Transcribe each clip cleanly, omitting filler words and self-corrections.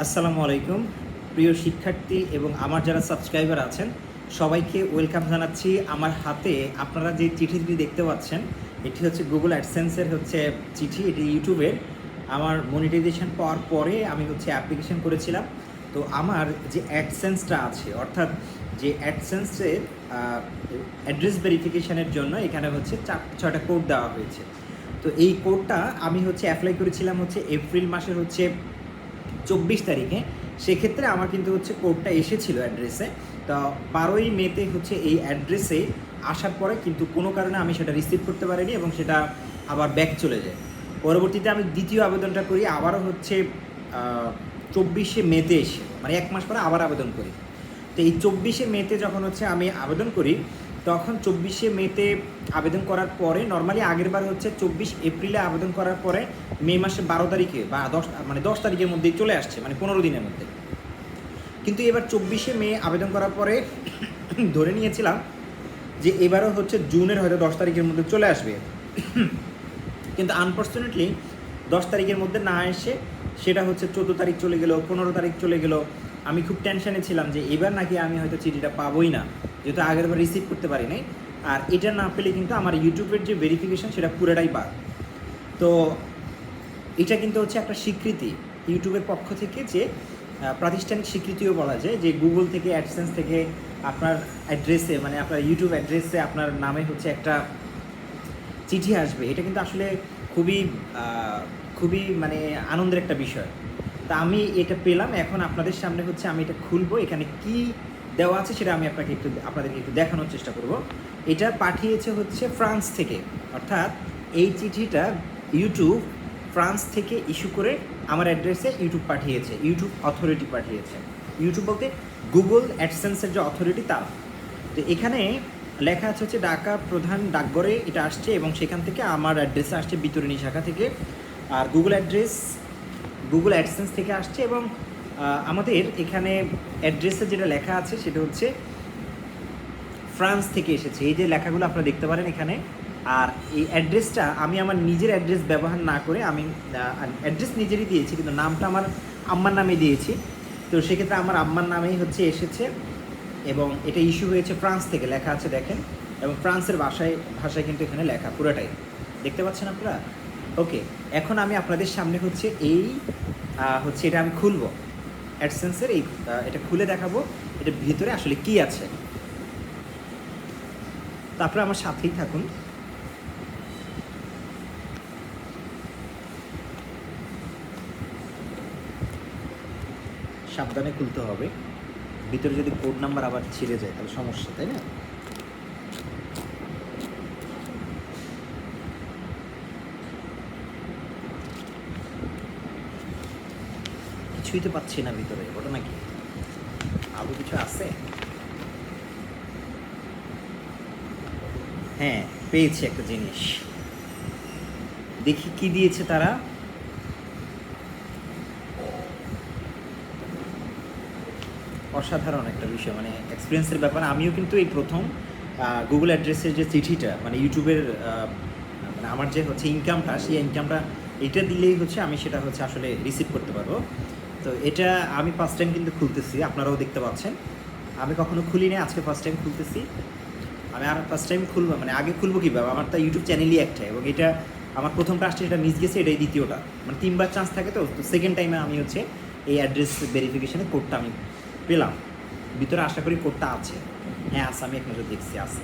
আসসালামু আলাইকুম প্রিয় শিক্ষার্থী এবং আমার যারা সাবস্ক্রাইবার আছেন সবাইকে ওয়েলকাম জানাচ্ছি। আমার হাতে আপনারা যে চিঠিটি দেখতে পাচ্ছেন এটি হচ্ছে গুগল অ্যাডসেন্সের চিঠি। এটি ইউটিউবের আমার মনিটাইজেশন পাওয়ার পরে আমি অ্যাপ্লিকেশন করেছিলাম। তো আমার যে অ্যাডসেন্সটা আছে, অর্থাৎ যে অ্যাডসেন্সের অ্যাড্রেস ভেরিফিকেশনের জন্য এখানে 6টা কোড দেওয়া হয়েছে। তো এই কোডটা আমি অ্যাপ্লাই করেছিলাম এপ্রিল মাসের 24 তারিখে। সেক্ষেত্রে আমার কিন্তু কোডটা এসেছিল অ্যাড্রেসে। তো 12ই মেতে এই অ্যাড্রেসে আসার পরে কিন্তু কোনো কারণে আমি সেটা রিসিভ করতে পারিনি এবং সেটা আবার ব্যাক চলে যায়। পরবর্তীতে আমি দ্বিতীয় আবেদনটা করি, আবারও 24শে মেতে এসে, মানে 1 মাস পরে আবার আবেদন করি। তো এই 24শে মেতে যখন আমি আবেদন করি, তখন 24শে মেতে আবেদন করার পরে নর্মালি আগের বার 24 এপ্রিলে আবেদন করার পরে মে মাসে 12 তারিখে বা 10 তারিখের মধ্যেই চলে আসছে, মানে 15 দিনের মধ্যে। কিন্তু এবার 24শে মে আবেদন করার পরে ধরে নিয়েছিলাম যে এবারও জুনের হয়তো 10 তারিখের মধ্যে চলে আসবে। কিন্তু আনফর্চুনেটলি 10 তারিখের মধ্যে না এসে সেটা 14 তারিখ চলে গেল, 15 তারিখ চলে গেল। আমি খুব টেনশনে ছিলাম যে এবার নাকি আমি হয়তো চিঠিটা পাবোই না, যেহেতু আগেরবার রিসিভ করতে পারি নাই। আর এটা না পেলে কিন্তু আমার ইউটিউবের যে ভেরিফিকেশন সেটা পুরোটাই বাদ। তো এটা কিন্তু একটা স্বীকৃতি ইউটিউবের পক্ষ থেকে, যে প্রাতিষ্ঠানিক স্বীকৃতিও বলা যায়, যে গুগল থেকে অ্যাডসেন্স থেকে আপনার অ্যাড্রেসে, মানে আপনার ইউটিউব অ্যাড্রেসে আপনার নামে একটা চিঠি আসবে। এটা কিন্তু আসলে খুবই খুবই মানে আনন্দের একটা বিষয়। তা আমি এটা পেলাম। এখন আপনাদের সামনে আমি এটা খুলবো, এখানে কি দেওয়া আছে সেটা আমি আপনাদেরকে একটু দেখানোর চেষ্টা করব। এটা পাঠিয়েছে ফ্রান্স থেকে, অর্থাৎ এই চিঠিটা ইউটিউব ফ্রান্স থেকে ইস্যু করে আমার অ্যাড্রেসে ইউটিউব পাঠিয়েছে, ইউটিউব অথরিটি পাঠিয়েছে। ইউটিউব বলতে গুগল অ্যাডসেন্সের যে অথরিটি তার। তো এখানে লেখা আছে ঢাকা প্রধান ডাকঘরে এটা আসছে, এবং সেখান থেকে আমার অ্যাড্রেসে আসছে বিতরণী শাখা থেকে। আর গুগল অ্যাডসেন্স থেকে আসছে, এবং আমাদের এখানে অ্যাড্রেসে যেটা লেখা আছে সেটা ফ্রান্স থেকে এসেছে। এই যে লেখাগুলো আপনারা দেখতে পারেন এখানে। আর এই অ্যাড্রেসটা আমি আমার নিজের অ্যাড্রেস ব্যবহার না করে, আমি অ্যাড্রেস নিজেরই দিয়েছি কিন্তু নামটা আমার আম্মার নামে দিয়েছি। তো সেক্ষেত্রে আমার আম্মার নামেই এসেছে, এবং এটা ইস্যু হয়েছে ফ্রান্স থেকে, লেখা আছে দেখেন। এবং ফ্রান্সের ভাষায় কিন্তু এখানে লেখা পুরোটাই দেখতে পাচ্ছেন আপনারা। ওকে, এখন আমি আপনাদের সামনে এই এটা আমি খুলবো অ্যাডসেন্সের এটা খুলে দেখাবো এটা ভিতরে আসলে কি আছে। তারপরে আমার সাথেই থাকুন। সাবধানে খুলতে হবে, ভিতরে যদি কোড নাম্বার আবার ছিঁড়ে যায় তাহলে সমস্যা, তাই না? কিছুই তো পাচ্ছি না ভিতরে, ওটা নাকি আরও কিছু আছে? হ্যাঁ, পেয়েছি একটা জিনিস, দেখি কি দিয়েছে তারা। অসাধারণ একটা বিষয়, মানে এক্সপিরিয়েন্সের ব্যাপারে। আমিও কিন্তু এই প্রথম গুগল অ্যাড্রেসের যে চিঠিটা, মানে ইউটিউবের মানে আমার যে ইনকামটা, সেই ইনকামটা এটা দিলেই আমি সেটা আসলে রিসিভ করতে পারবো। তো এটা আমি ফার্স্ট টাইম কিন্তু খুলতেছি, আপনারাও দেখতে পাচ্ছেন। আমি কখনো খুলিনি, আজকে ফার্স্ট টাইম খুলতেছি। আমি আর ফার্স্ট টাইম খুলবো, মানে আগে খুলবো কীভাবে, আমার তো ইউটিউব চ্যানেলই একটা, এবং এটা আমার প্রথমটা আসছে, এটা মিস গেছে, এটাই দ্বিতীয়টা, মানে 3বার চান্স থাকে। তো সেকেন্ড টাইমে আমি এই অ্যাড্রেস ভেরিফিকেশানে কোডটা আমি পেলাম। ভিতরে আশা করি কোডটা আছে। হ্যাঁ আছে, আমি এক নজর দেখছি আছে।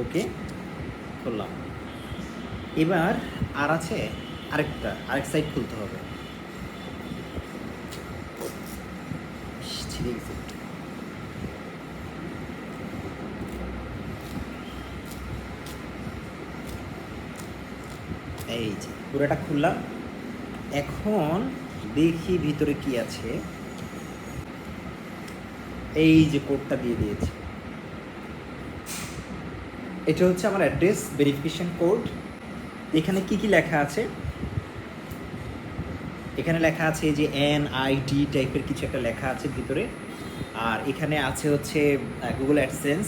ওকে, খুললাম। এবার আর আছে আরেক সাইড খুলতে হবে। ছিঁড়ে গেছে। এই যে পুরোটা খুললাম। এখন দেখি ভিতরে কি আছে। এই যে কোডটা দিয়ে দিয়েছে, এটা আমার অ্যাড্রেস ভেরিফিকেশন কোড। এখানে কি কি লেখা আছে? এখানে লেখা আছে যে NID টাইপের কিছু একটা লেখা আছে ভিতরে। আর এখানে আছে গুগল অ্যাডসেন্স,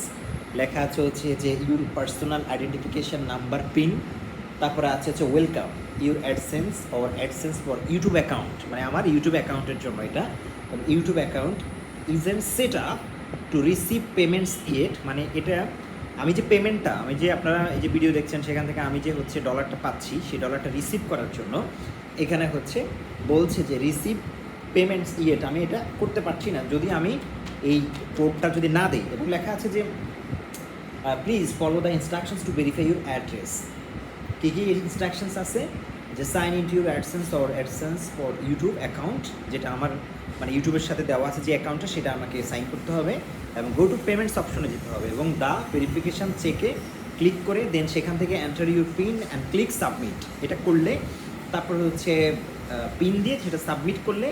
লেখা আছে যে your personal identification number pin, তারপরে আছে হচ্ছে welcome your AdSense or AdSense for YouTube account, মানে আমার ইউটিউব অ্যাকাউন্টের জন্য এটা। YouTube account isn't set up to receive payments yet, মানে এটা আমি যে পেমেন্টটা, আমি যে আপনারা এই যে ভিডিও দেখছেন সেখান থেকে আমি যে হচ্ছে ডলারটা পাচ্ছি, সেই ডলারটা রিসিভ করার জন্য এখানে হচ্ছে বলছে যে রিসিভ পেমেন্টস ইয়েট, আমি এটা করতে পারছি না যদি আমি এই কোডটা যদি না দিই। এবং লেখা আছে যে please follow the instructions to verify your address. কী কী ইনস্ট্রাকশনস আছে, যে sign in to your AdSense or AdSense for YouTube account, যেটা আমার মানে ইউটিউবের সাথে দেওয়া আছে যে অ্যাকাউন্টটা, সেটা আমাকে সাইন করতে হবে এবং গো টু পেমেন্টস অপশনে যেতে হবে এবং দ্য ভেরিফিকেশান চেকে ক্লিক করে দেন সেখান থেকে enter your pin and click submit, এটা করলে তারপর হচ্ছে পিন দিয়ে সেটা সাবমিট করলে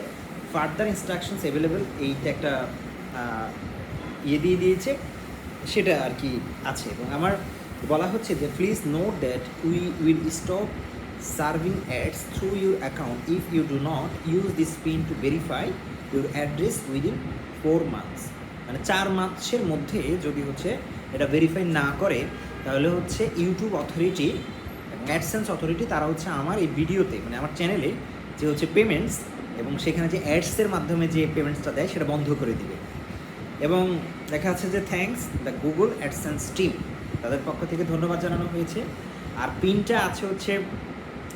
ফার্দার ইনস্ট্রাকশনস অ্যাভেলেবেল, এইটা একটা ইয়ে দিয়ে দিয়েছে, সেটা আর কি আছে। এবং আমার বলা হচ্ছে যে please note that we will stop serving ads through your account if you do not use this PIN to verify your address within 4 months, মানে 4 মাসের মধ্যে যদি হচ্ছে এটা ভেরিফাই না করে তাহলে হচ্ছে ইউটিউব অথরিটি অ্যাডসেন্স অথরিটি তারা হচ্ছে আমার এই ভিডিওতে মানে আমার চ্যানেলে যে হচ্ছে পেমেন্টস এবং সেখানে যে অ্যাডসের মাধ্যমে যে পেমেন্টসটা দেয় সেটা বন্ধ করে দিবে। এবং দেখা যাচ্ছে যে thanks the Google AdSense team, তাদের পক্ষ থেকে ধন্যবাদ জানানো হয়েছে। আর পিনটা আছে হচ্ছে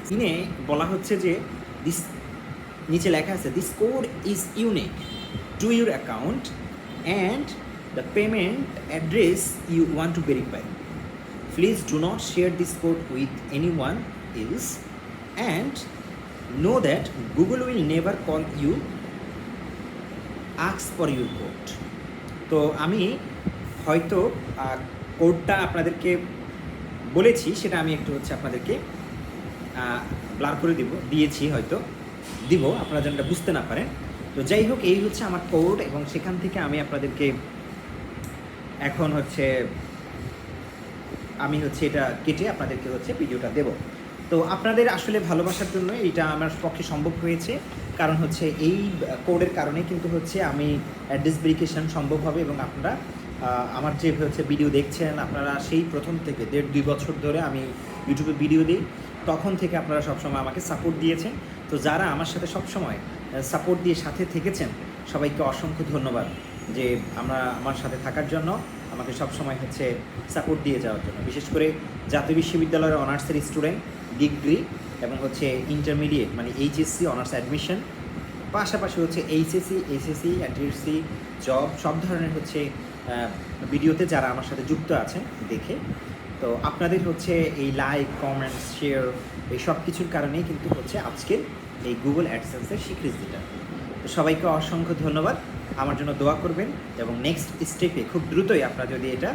পিনে বলা হচ্ছে যে দিস, নিচে লেখা আছে this code is unique to your account and the payment address you want to verify. Please do not share this code with anyone else and know that Google will never call you ask for your code. তো আমি হয়তো কোডটা আপনাদেরকে বলেছি, সেটা আমি একটু হচ্ছে আপনাদেরকে ব্লার করে দিয়েছি, হয়তো দিব আপনারা যেন এটা বুঝতে না পারেন। তো যাই হোক, এই হচ্ছে আমার কোড এবং সেখান থেকে আমি আপনাদেরকে এখন হচ্ছে আমি হচ্ছে এটা কেটে আপনাদেরকে হচ্ছে ভিডিওটা দেব। তো আপনাদের আসলে ভালোবাসার জন্য এটা আমার পক্ষে সম্ভব হয়েছে, কারণ হচ্ছে এই কোডের কারণে কিন্তু হচ্ছে আমি অ্যাড্রেস ভেরিফিকেশন সম্ভব হবে এবং আপনারা আমার যে হচ্ছে ভিডিও দেখছেন, আপনারা সেই প্রথম থেকে 1.5-2 বছর ধরে আমি ইউটিউবে ভিডিও দিই, তখন থেকে আপনারা সবসময় আমাকে সাপোর্ট দিয়েছেন। তো যারা আমার সাথে সবসময় সাপোর্ট দিয়ে সাথে থেকেছেন সবাইকে অসংখ্য ধন্যবাদ, যে আমার সাথে থাকার জন্য, আমাকে সবসময় হচ্ছে সাপোর্ট দিয়ে যাওয়ার জন্য। বিশেষ করে জাতীয় বিশ্ববিদ্যালয়ের অনার্সের স্টুডেন্ট, ডিগ্রি এবং হচ্ছে ইন্টারমিডিয়েট মানে এইচএসসি অনার্স অ্যাডমিশন, পাশাপাশি হচ্ছে এইচএসসি, এসএসসি, টিএসসি, জব, সব ধরনের হচ্ছে ভিডিওতে যারা আমার সাথে যুক্ত আছেন দেখে। তো আপনাদের হচ্ছে এই লাইক, কমেন্টস, শেয়ার, এই সব কিছুর কারণেই কিন্তু হচ্ছে আজকের এই গুগল অ্যাডসেন্সের স্বীকৃতিটা। তো সবাইকে অসংখ্য ধন্যবাদ, আমার জন্য দোয়া করবেন এবং নেক্সট স্টেপে খুব দ্রুতই আপনারা যদি এটা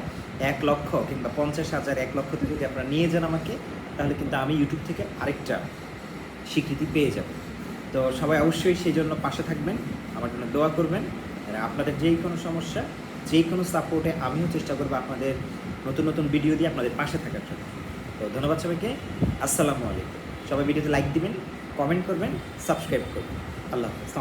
1 লক্ষ কিংবা 50,000, 1 লক্ষতে যদি আপনারা নিয়ে যান আমাকে, তাহলে কিন্তু আমি ইউটিউব থেকে আরেকটা স্বীকৃতি পেয়ে যাব। তো সবাই অবশ্যই সেই জন্য পাশে থাকবেন, আমার জন্য দোয়া করবেন। আর আপনাদের যেই কোনো সমস্যা, যেই কোনো সাপোর্টে আমিও চেষ্টা করবো আপনাদের নতুন নতুন ভিডিও দিয়ে আপনাদের পাশে থাকার জন্য। তো ধন্যবাদ সবাইকে, আসসালামু আলাইকুম। সবাই ভিডিওতে লাইক দিবেন, কমেন্ট করবেন, সাবস্ক্রাইব করবেন। আল্লাহ হাফেজ।